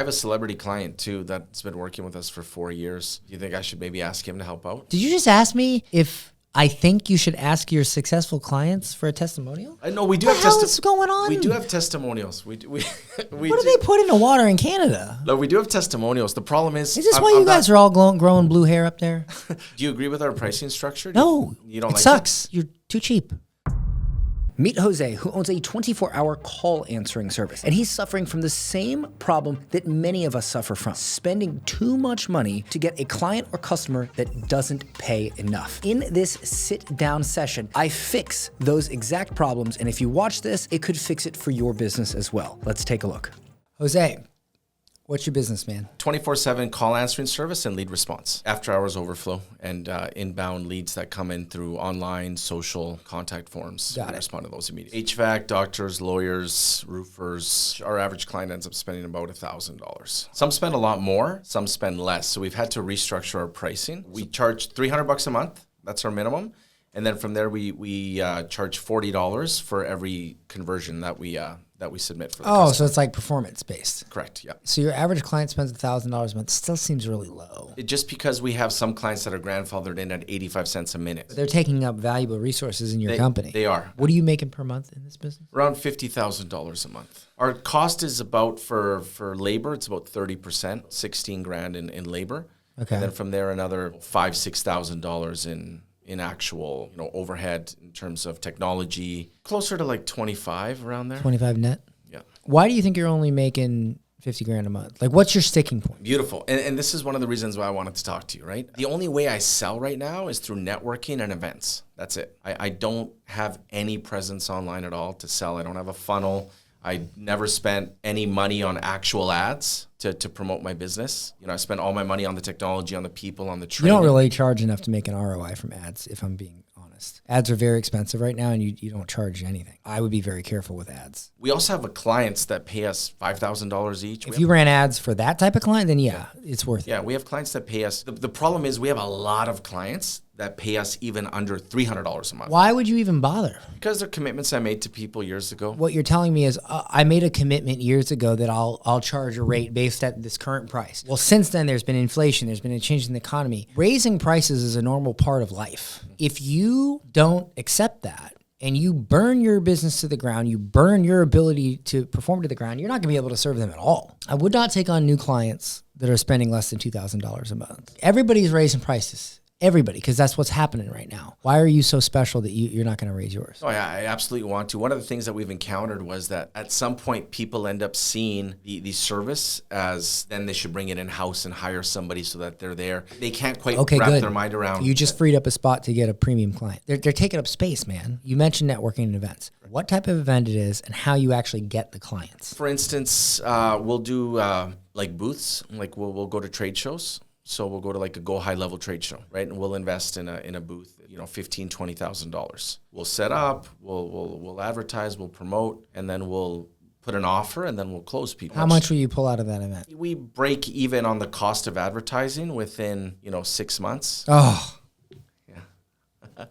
have a celebrity client too that's been working with us for 4 years. Do you think I should maybe ask him to help out? Did you just ask me if I think you should ask your successful clients for a testimonial? No, we do what have the hell is going on? We do have testimonials. What do they put in the water in Canada? No, we do have testimonials. The problem is this why you guys are all growing blue hair up there? Do you agree with our pricing structure? No, you don't. It sucks. You're too cheap. Meet Jose, who owns a 24-hour call answering service, and he's suffering from the same problem that many of us suffer from, spending too much money to get a client or customer that doesn't pay enough. In this sit-down session, I fix those exact problems, and if you watch this, it could fix it for your business as well. Let's take a look. Jose, what's your business, man? 24/7 call answering service and lead response. After hours overflow and inbound leads that come in through online, social contact forms. Got it. Respond to those immediately. HVAC, doctors, lawyers, roofers. Our average client ends up spending about $1,000. Some spend a lot more, some spend less. So we've had to restructure our pricing. We charge $300 a month. That's our minimum. And then from there, we charge $40 for every conversion that we submit for the customer. So it's like performance-based. Correct, yeah. So your average client spends $1,000 a month. Still seems really low. Just because we have some clients that are grandfathered in at 85 cents a minute. But they're taking up valuable resources in your company. They are. What are you making per month in this business? Around $50,000 a month. Our cost is about, for labor, it's about 30%, $16,000 in labor. Okay. And then from there, another $5,000-$6,000 in actual, overhead in terms of technology, closer to like 25 around there. 25 net? Yeah. Why do you think you're only making $50,000 a month? Like, what's your sticking point? Beautiful. And this is one of the reasons why I wanted to talk to you, right? The only way I sell right now is through networking and events. That's it. I don't have any presence online at all to sell. I don't have a funnel. I never spent any money on actual ads to promote my business. I spent all my money on the technology, on the people, on the training. You don't really charge enough to make an ROI from ads, if I'm being honest. Ads are very expensive right now, and you don't charge anything. I would be very careful with ads. We also have clients that pay us $5,000 each. If you ran ads for that type of client, then yeah, it's worth it. Yeah, we have clients that pay us. The problem is we have a lot of clients that pay us even under $300 a month. Why would you even bother? Because they're commitments I made to people years ago. What you're telling me is I made a commitment years ago that I'll charge a rate based at this current price. Well, since then, there's been inflation. There's been a change in the economy. Raising prices is a normal part of life. If you don't accept that, and you burn your business to the ground, you burn your ability to perform to the ground, you're not going to be able to serve them at all. I would not take on new clients that are spending less than $2,000 a month. Everybody's raising prices. Everybody, because that's what's happening right now. Why are you so special that you're not going to raise yours? Oh, yeah, I absolutely want to. One of the things that we've encountered was that at some point people end up seeing the service as then they should bring it in-house and hire somebody so that they're there. They can't quite wrap their mind around. You just freed up a spot to get a premium client. They're taking up space, man. You mentioned networking and events. What type of event it is and how you actually get the clients. For instance, we'll do like booths. Like we'll go to trade shows. So we'll go to like a Go High Level trade show, right? And we'll invest in a booth, $15,000, $20,000. We'll set up, we'll advertise, we'll promote, and then we'll put an offer, and then we'll close people. How much will you pull out of that event? We break even on the cost of advertising within 6 months. Oh, yeah.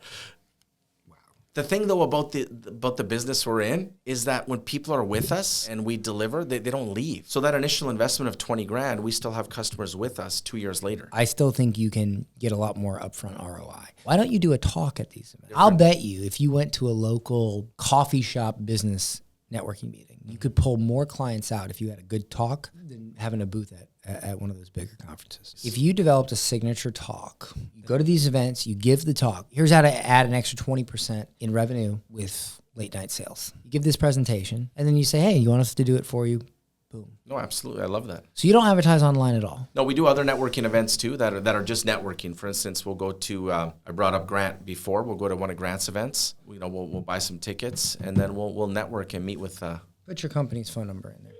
The thing, though, about the business we're in is that when people are with us and we deliver, they don't leave. So that initial investment of $20,000, we still have customers with us 2 years later. I still think you can get a lot more upfront ROI. Why don't you do a talk at these events? I'll bet you if you went to a local coffee shop business networking meeting, you could pull more clients out if you had a good talk than having a booth at one of those bigger conferences. If you developed a signature talk, you go to these events, you give the talk. Here's how to add an extra 20% in revenue with late night sales. You give this presentation, and then you say, hey, you want us to do it for you? Boom. No, absolutely. I love that. So you don't advertise online at all? No, we do other networking events too that are just networking. For instance, we'll go to, I brought up Grant before, we'll go to one of Grant's events. We'll buy some tickets, and then we'll network and meet with... Put your company's phone number in there.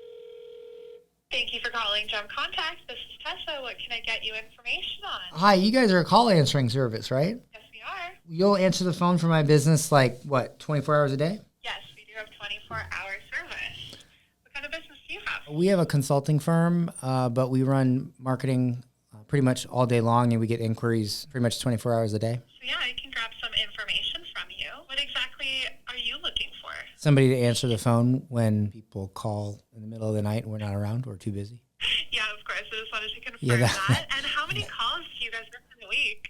Thank you for calling Jump Contact. This is Tessa. What can I get you information on? Hi, you guys are a call answering service, right? Yes, we are. You'll answer the phone for my business 24 hours a day? Yes, we do have 24-hour service. What kind of business do you have? We have a consulting firm, but we run marketing pretty much all day long, and we get inquiries pretty much 24 hours a day. So, yeah, I can grab some information from you. What exactly are you looking for? Somebody to answer the phone when people call in the middle of the night and we're not around, we're too busy. wanted to confirm Yeah, that. And how many calls do you guys get in a week?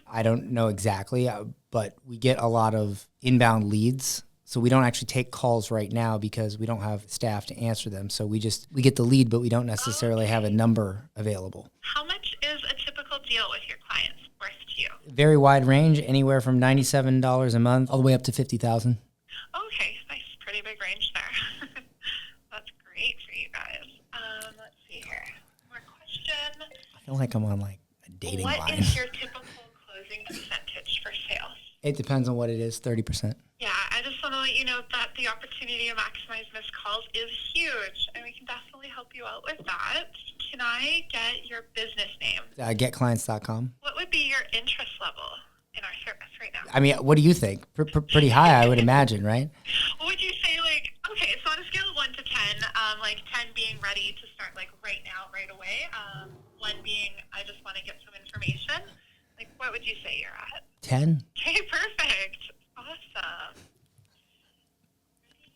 I don't know exactly, but we get a lot of inbound leads. So we don't actually take calls right now because we don't have staff to answer them. So we get the lead, but we don't necessarily have a number available. How much is a typical deal with your clients worth to you? Very wide range, anywhere from $97 a month all the way up to $50,000. Okay, nice. Pretty big range there. That's great for you guys. Let's see here. More question. I feel like I'm on like a dating What line. is your typical closing percentage for sales? It depends on what it is, 30%. Yeah, I just want to let you know that the opportunity to maximize missed calls is huge, and we can definitely help you out with that. Can I get your business name? GetClients.com. What would be your interest level in our service right now? I mean, what do you think? Pretty high, I would imagine, right? Would you say, like, okay, so on a scale of 1 to 10, like 10 being ready to start, like, right now, right away, 1 being I just want to get some information, like, what would you say you're at? 10? Okay, perfect. Awesome.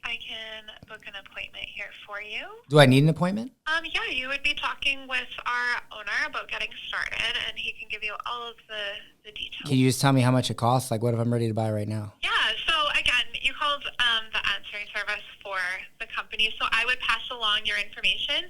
I can book an appointment here for you. Do I need an appointment? Yeah, you would be talking with our owner about getting started, and he can give you all of the details. Can you just tell me how much it costs? Like, what if I'm ready to buy right now? Yeah, so again, you called the answering service for the company, so I would pass along your information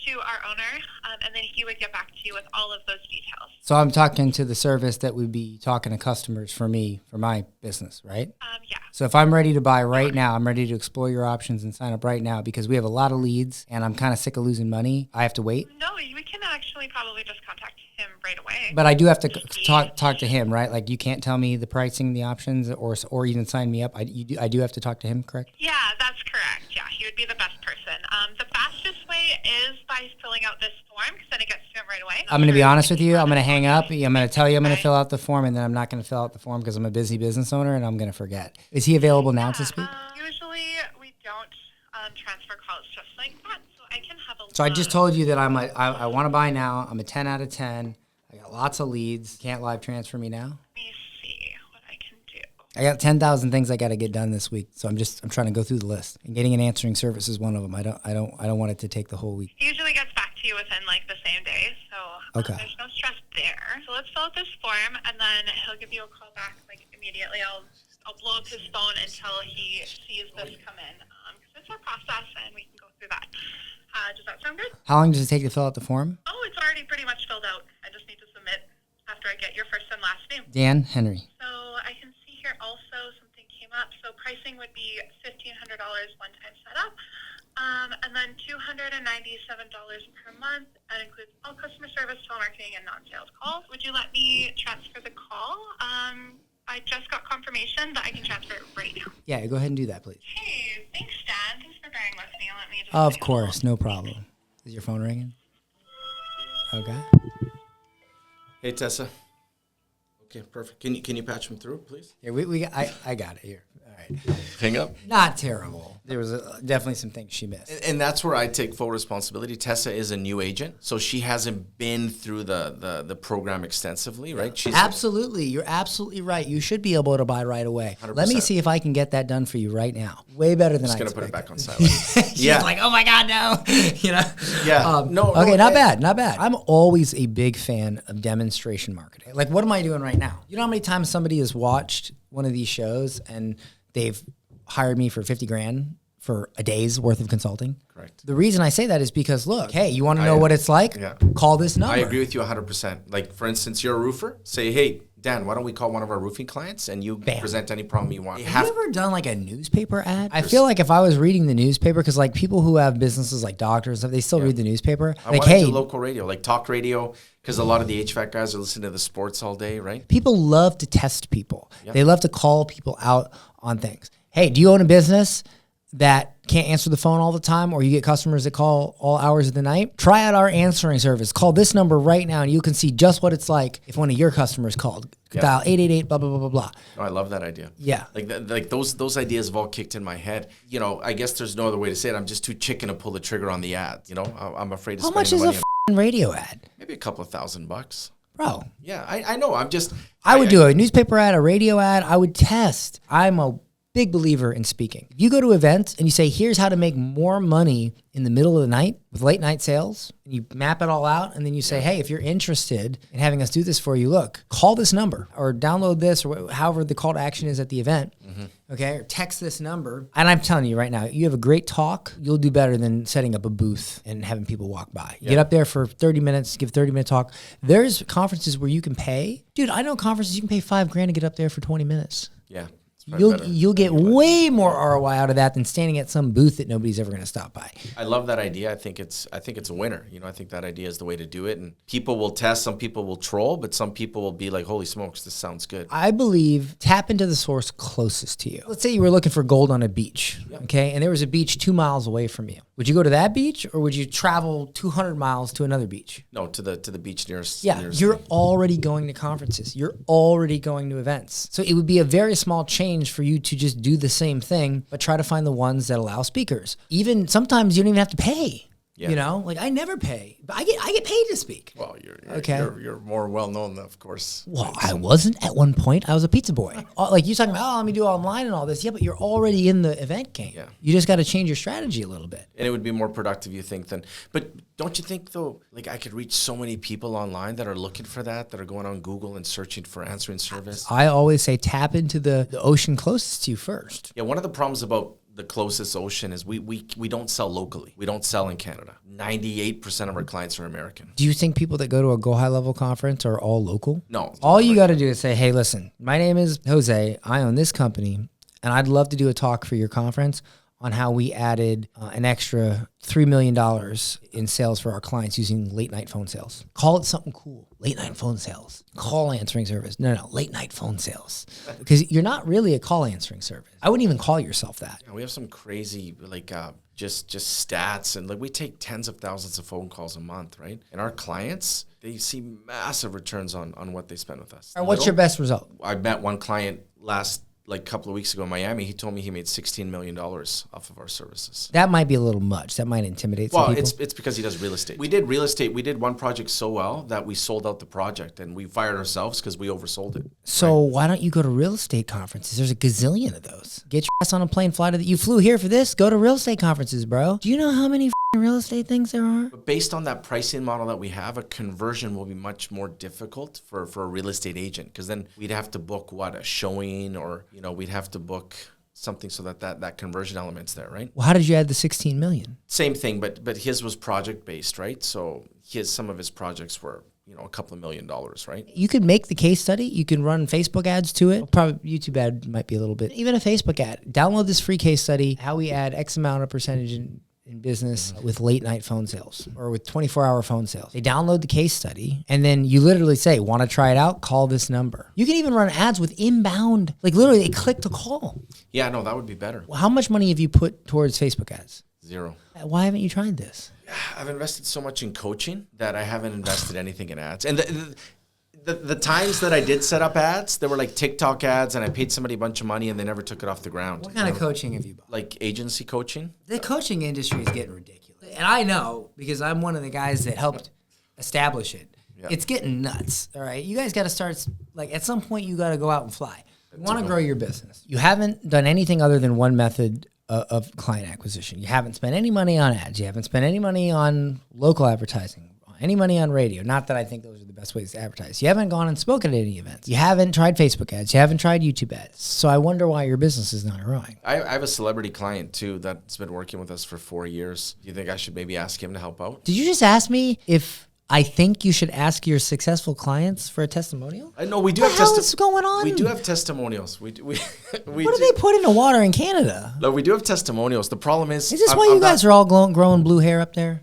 to our owner, and then he would get back to you with all of those details. So I'm talking to the service that would be talking to customers for me, for my business, right? Yeah. So if I'm ready to buy right now, I'm ready to explore your options and sign up right now because we have a lot of leads and I'm kind of sick of losing money. I have to wait. No, we can actually probably just contact him right away. But I do have to talk to him, right? Like you can't tell me the pricing, the options, or even sign me up. I do have to talk to him, correct? Yeah, that's correct. Yeah, he would be the best person. The fastest way is by filling out this form because then it gets to him right away. I'm going to be honest with you. I'm going to hang up. I'm going to tell you I'm going to fill out the form, and then I'm not going to fill out the form because I'm a busy business owner, and I'm going to forget. Is he available now to speak? Usually we don't transfer calls just like that, so I can have a So I just told you that I want to buy now. I'm a 10 out of 10. I got lots of leads. Can't live transfer me now. Let me see what I can do. I got 10,000 things I got to get done this week, so I'm trying to go through the list. And getting an answering service is one of them. I don't want it to take the whole week. He usually gets back to you within like the same day, so Okay. there's no stress there. So let's fill out this form, and then he'll give you a call back like immediately. I'll blow up his phone until he sees this come in, because it's our process, and we can go through that. Does that sound good? How long does it take to fill out the form? Oh, it's already pretty much filled out. I just need to submit after I get your first and last name. Dan Henry. So I can see here also something came up. So pricing would be $1,500 one-time setup, and then $297 per month. That includes all customer service, telemarketing, and non-sales calls. Would you let me transfer the call? I just got confirmation that I can transfer it right now. Yeah, go ahead and do that, please. Hey, thanks, Dan. Thanks for bearing with me. Let me just. Of course, no problem. Is your phone ringing? Okay. Hey, Tessa. Okay, perfect. Can you patch him through, please? Here, I got it here. All right. Hang up. Not terrible. There was definitely some things she missed. And that's where I take full responsibility. Tessa is a new agent, so she hasn't been through the program extensively, right? She's Absolutely. You're absolutely right. You should be able to buy right away. 100%. Let me see if I can get that done for you right now. Way better than I gonna expected. put it back on silent. She's Yeah. like, oh my God, no. You know? Yeah. Okay, not bad, not bad. I'm always a big fan of demonstration marketing. Like, what am I doing right now? You know how many times somebody has watched one of these shows and they've hired me for 50 grand for a day's worth of consulting? Correct. The reason I say that is because, look, hey, you want to know what it's like? Yeah. Call this number. I agree with you 100%. Like, for instance, you're a roofer. Say, hey, Dan, why don't we call one of our roofing clients and you present any problem you want. Have you ever done like a newspaper ad? I feel like if I was reading the newspaper, because like people who have businesses like doctors, and stuff, they still read the newspaper. I like, want to hey, do local radio, like talk radio, because a lot of the HVAC guys are listening to the sports all day, right? people love to test people. They love to call people out on things. Hey, do you own a business that can't answer the phone all the time, or you get customers that call all hours of the night? Try out our answering service. Call this number right now, and you can see just what it's like if one of your customers called. Dial 888 blah blah blah blah blah. Oh, I love that idea. Yeah, like those ideas have all kicked in my head. You know, I guess there's no other way to say it. I'm just too chicken to pull the trigger on the ad. You know, I'm afraid to how spend much the is a money f***ing radio ad, maybe a couple of $1,000. bro? Yeah, I know. I'm just. I would do a newspaper ad, a radio ad. I would test. I'm a big believer in speaking. If you go to events and you say, here's how to make more money in the middle of the night with late night sales, and you map it all out, and then you say, hey, if you're interested in having us do this for you, look, call this number or download this or however the call to action is at the event, okay, or text this number. And I'm telling you right now, you have a great talk, you'll do better than setting up a booth and having people walk by. Get up there for 30 minutes, give a 30-minute talk. There's conferences where you can pay. Dude, I know conferences you can pay $5,000 to get up there for 20 minutes. Yeah. You'll get way more ROI out of that than standing at some booth that nobody's ever going to stop by. I love that idea. I think it's a winner. You know, I think that idea is the way to do it. And people will test, some people will troll, but some people will be like, holy smokes, this sounds good. I believe tap into the source closest to you. Let's say you were looking for gold on a beach, okay? And there was a beach 2 miles away from you. Would you go to that beach or would you travel 200 miles to another beach? No, to the beach nearest. Yeah, you're already going to conferences. You're already going to events. So it would be a very small change for you to just do the same thing, but try to find the ones that allow speakers. Even sometimes you don't even have to pay. You know, like I never pay, but I get paid to speak. Well, you're more well known, of course. Well, I wasn't at one point. I was a pizza boy. Like you're talking about, let me do online and all this. Yeah, but you're already in the event game. Yeah. You just got to change your strategy a little bit. And it would be more productive, you think, than. But don't you think though? Like I could reach so many people online that are looking for that are going on Google and searching for answering service. I always say tap into the ocean closest to you first. Yeah, one of the problems about the closest ocean is we don't sell locally. We don't sell in Canada. 98% of our clients are American. Do you think people that go to a Go High Level conference are all local? No. All you got to do is say, hey, listen, my name is Jose. I own this company, and I'd love to do a talk for your conference on how we added an extra $3 million in sales for our clients using late night phone sales. Call it something cool. Late night phone sales. Call answering service. No, late night phone sales. Because you're not really a call answering service. I wouldn't even call yourself that. Yeah, we have some crazy, like, just stats. And, like, we take tens of thousands of phone calls a month, right? And our clients, they see massive returns on what they spend with us. And what's your best result? I met one client couple of weeks ago in Miami. He told me he made $16 million off of our services. That might be a little much. That might intimidate some people. It's because he does real estate. We did real estate. We did one project so well that we sold out the project and we fired ourselves because we oversold it. So why don't you go to real estate conferences? There's a gazillion of those. Get your ass on a plane, fly to you flew here for this. Go to real estate conferences, bro. Do you know how many real estate things there are? But based on that pricing model that we have, a conversion will be much more difficult for a real estate agent because then we'd have to book a showing or we'd have to book something so that conversion element's there, right? Well, how did you add the 16 million? Same thing, but his was project based, right? So some of his projects were a couple of $1 million, right? You could make the case study. You can run Facebook ads to it. Probably YouTube ad might be a little bit. Even a Facebook ad. Download this free case study, how we add X amount of percentage in business with late night phone sales or with 24-hour phone sales. They download the case study and then you literally say, want to try it out? Call this number. You can even run ads with inbound, like literally they click to call. Yeah, no, that would be better. Well, how much money have you put towards Facebook ads? 0. Why haven't you tried this? I've invested so much in coaching that I haven't invested anything in ads. And the times that I did set up ads, they were like TikTok ads, and I paid somebody a bunch of money, and they never took it off the ground. What kind of coaching have you bought? Like agency coaching. The coaching industry is getting ridiculous. And I know because I'm one of the guys that helped establish it. Yeah. It's getting nuts, all right? You guys got to start, at some point, you got to go out and fly. You want to grow your business. You haven't done anything other than one method of client acquisition. You haven't spent any money on ads. You haven't spent any money on local advertising. Any money on radio. Not that I think those are the best ways to advertise. You haven't gone and spoken at any events. You haven't tried Facebook ads. You haven't tried YouTube ads. So I wonder why your business is not growing. I have a celebrity client, too, that's been working with us for 4 years. Do you think I should maybe ask him to help out? Did you just ask me if I think you should ask your successful clients for a testimonial? No, we do have testimonials. What's going on? We do have testimonials. What do they put in the water in Canada? No, we do have testimonials. The problem is... Is this why you guys are all growing blue hair up there?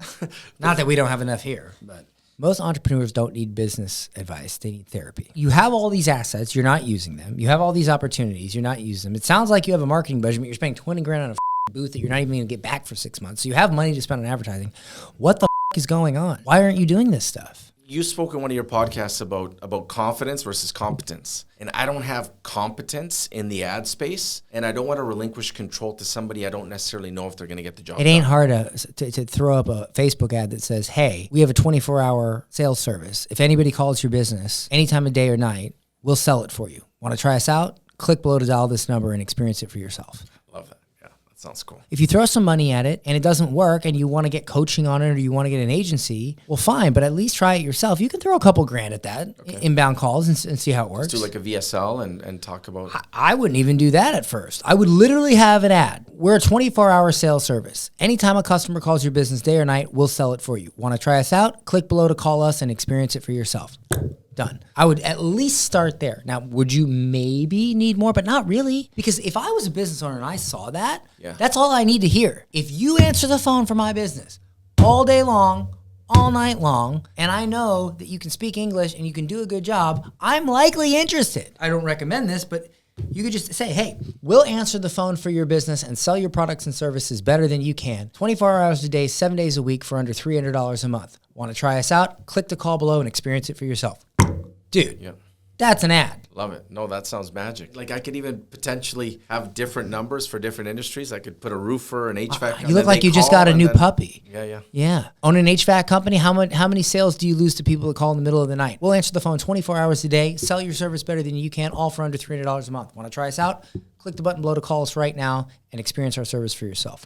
Not that we don't have enough here, but... Most entrepreneurs don't need business advice. They need therapy. You have all these assets. You're not using them. You have all these opportunities. You're not using them. It sounds like you have a marketing budget, but you're spending 20 grand on a booth that you're not even going to get back for 6 months. So you have money to spend on advertising. What the is going on? Why aren't you doing this stuff? You spoke in one of your podcasts about confidence versus competence. And I don't have competence in the ad space, and I don't want to relinquish control to somebody I don't necessarily know if they're going to get the job done. It ain't hard to throw up a Facebook ad that says, hey, we have a 24-hour sales service. If anybody calls your business any time of day or night, we'll sell it for you. Want to try us out? click below to dial this number and experience it for yourself. Love that. Yeah, that sounds cool. If you throw some money at it and it doesn't work and you want to get coaching on it or you want to get an agency, well, fine, but at least try it yourself. You can throw a couple grand at that, inbound calls, and see how it works. Let's do like a VSL and talk about... I wouldn't even do that at first. I would literally have an ad. We're a 24-hour sales service. Anytime a customer calls your business day or night, we'll sell it for you. Want to try us out? Click below to call us and experience it for yourself. Done. I would at least start there. Now, would you maybe need more? But not really. Because if I was a business owner and I saw that, that's all I need to hear. If you answer the phone for my business all day long, all night long, and I know that you can speak English and you can do a good job, I'm likely interested. I don't recommend this, but you could just say, hey, we'll answer the phone for your business and sell your products and services better than you can. 24 hours a day, 7 days a week for under $300 a month. Want to try us out? Click the call below and experience it for yourself. Dude, that's an ad. Love it. No, that sounds magic. Like I could even potentially have different numbers for different industries. I could put a roofer, an HVAC. You look like you just got a new puppy. Yeah. Own an HVAC company. How many sales do you lose to people that call in the middle of the night? We'll answer the phone 24 hours a day, sell your service better than you can, all for under $300 a month. Want to try us out? Click the button below to call us right now and experience our service for yourself.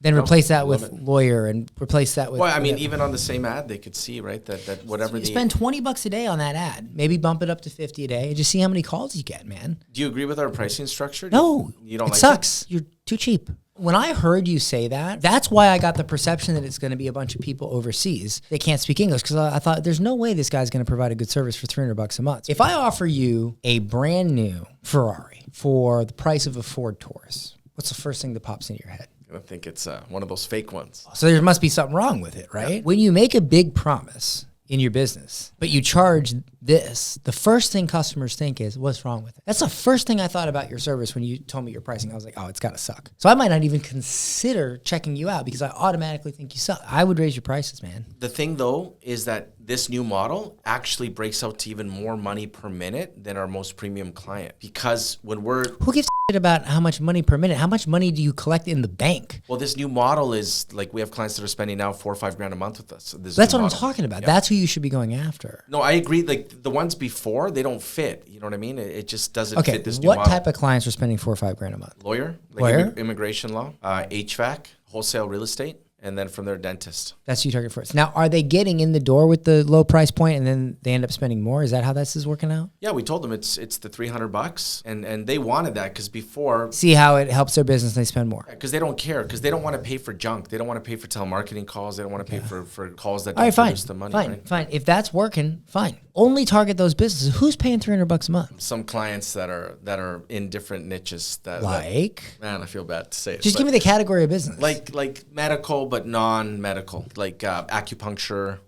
Then replace that with lawyer and replace that with... Well, I mean, even on the same ad, they could see, right, that whatever you spend $20 a day on that ad. Maybe bump it up to $50 a day and just see how many calls you get, man. Do you agree with our pricing structure? No. You don't it like sucks. You're too cheap. When I heard you say that, that's why I got the perception that it's going to be a bunch of people overseas. They can't speak English because I thought there's no way this guy's going to provide a good service for $300 a month. If I offer you a brand new Ferrari for the price of a Ford Taurus, what's the first thing that pops into your head? I think it's one of those fake ones. So there must be something wrong with it, right? Yeah. When you make a big promise in your business, but you charge this, the first thing customers think is, what's wrong with it? That's the first thing I thought about your service when you told me your pricing. I was like, oh, it's got to suck. So I might not even consider checking you out because I automatically think you suck. I would raise your prices, man. The thing, though, is that this new model actually breaks out to even more money per minute than our most premium client. Because when we're... Who gives a shit about how much money per minute? How much money do you collect in the bank? Well, this new model is, like, we have clients that are spending now $4 or $5 grand a month with us. So that's what I'm talking about. Yeah. That's who you should be going after. No, I agree. Like, the ones before, they don't fit. You know what I mean? It just doesn't fit this new model. What type of clients are spending $4 or $5 grand a month? Lawyer? Like immigration law, HVAC, wholesale real estate, and then from their dentist. That's who you target first. Now, are they getting in the door with the low price point and then they end up spending more? Is that how this is working out? Yeah, we told them it's the $300 and they wanted that because before... See how it helps their business and they spend more. Because they don't care, because they don't want to pay for junk. They don't want to pay for telemarketing calls. They don't want to pay for calls that don't produce the money. Fine. If that's working, fine. Only target those businesses. Who's paying $300 a month? Some clients that are in different niches. Man, I feel bad to say it. Just give me the category of business. Like medical, but non-medical. Like acupuncture.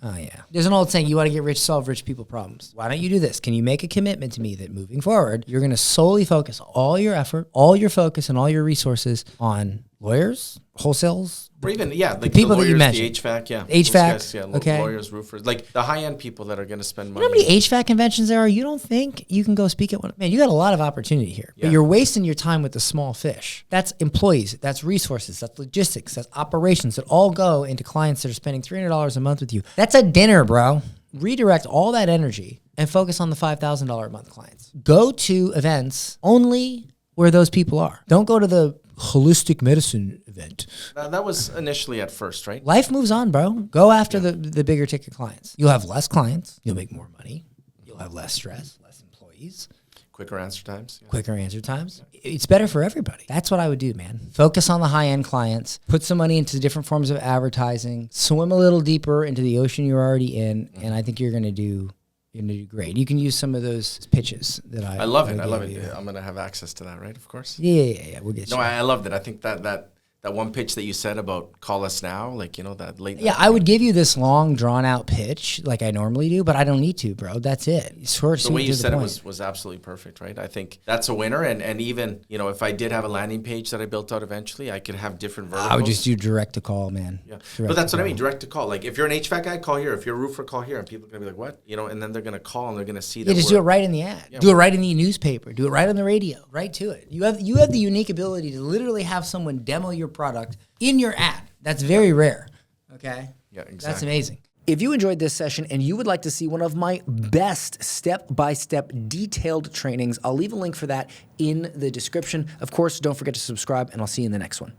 Oh, yeah. There's an old saying, you want to get rich, solve rich people problems. Why don't you do this? Can you make a commitment to me that moving forward, you're going to solely focus all your effort, all your focus, and all your resources on lawyers, wholesales, or even, like the people lawyers, that you mentioned. The HVAC, HVAC, guys, lawyers, roofers, like the high-end people that are going to spend money. You know how many HVAC conventions there are? You don't think you can go speak at one? Man, you got a lot of opportunity here, but you're wasting your time with the small fish. That's employees, that's resources, that's logistics, that's operations that all go into clients that are spending $300 a month with you. That's a dinner, bro. Redirect all that energy and focus on the $5,000 a month clients. Go to events only where those people are. Don't go to the holistic medicine event. That was initially at first, right? Life moves on, bro. Go after the bigger ticket clients. You'll have less clients. You'll make more money. You'll have less stress, less employees. Quicker answer times. Quicker answer times. It's better for everybody. That's what I would do, man. Focus on the high-end clients. Put some money into different forms of advertising. Swim a little deeper into the ocean you're already in, and I think you're going to do great. You can use some of those pitches that I love it. I love it. Yeah, I'm going to have access to that, right? Of course. Yeah. We'll get you. No, I loved it. I think that one pitch that you said about call us now, like, that late. Yeah, I would give you this long, drawn-out pitch like I normally do, but I don't need to, bro. That's it. The way you said it was absolutely perfect, right? I think that's a winner. And even, if I did have a landing page that I built out eventually, I could have different verticals. I would just do direct-to-call, man. Yeah, but that's what I mean, direct-to-call. Like, if you're an HVAC guy, call here. If you're a roofer, call here. And people are going to be like, what? And then they're going to call and they're going to see that. Yeah, just do it right in the ad. Yeah, do it right in the newspaper. Do it right on the radio. Right to it. You have the unique ability to literally have someone demo your product in your ad. That's very rare. Okay? Yeah, exactly. That's amazing. If you enjoyed this session and you would like to see one of my best step-by-step detailed trainings, I'll leave a link for that in the description. Of course, don't forget to subscribe, and I'll see you in the next one.